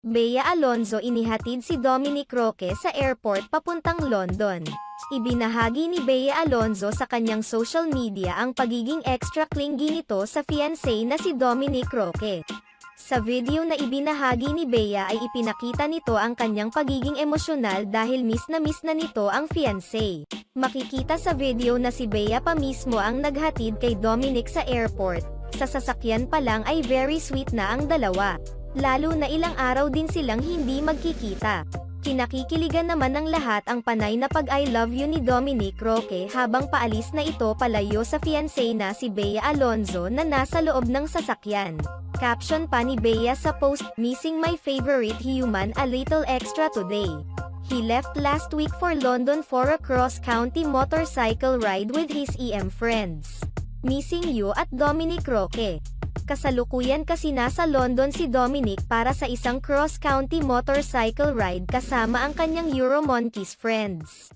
Bea Alonzo inihatid si Dominic Roque sa airport papuntang London. Ibinahagi ni Bea Alonzo sa kanyang social media ang pagiging extra clingy nito sa fiancé na si Dominic Roque. Sa video na ibinahagi ni Bea ay ipinakita nito ang kanyang pagiging emosyonal dahil miss na nito ang fiancé. Makikita sa video na si Bea pa mismo ang naghatid kay Dominic sa airport. Sa sasakyan pa lang ay very sweet na ang dalawa. Lalo na ilang araw din silang hindi magkikita. Kinakikiligan naman ng lahat ang panay na pag-I love you ni Dominic Roque habang paalis na ito palayo sa fiancé na si Bea Alonzo na nasa loob ng sasakyan. Caption pa ni Bea sa post, "Missing my favorite human a little extra today. He left last week for London for a cross-county motorcycle ride with his EM friends. Missing you at Dominic Roque." Kasalukuyan kasi nasa London si Dominic para sa isang cross-county motorcycle ride kasama ang kanyang Euromonkeys friends.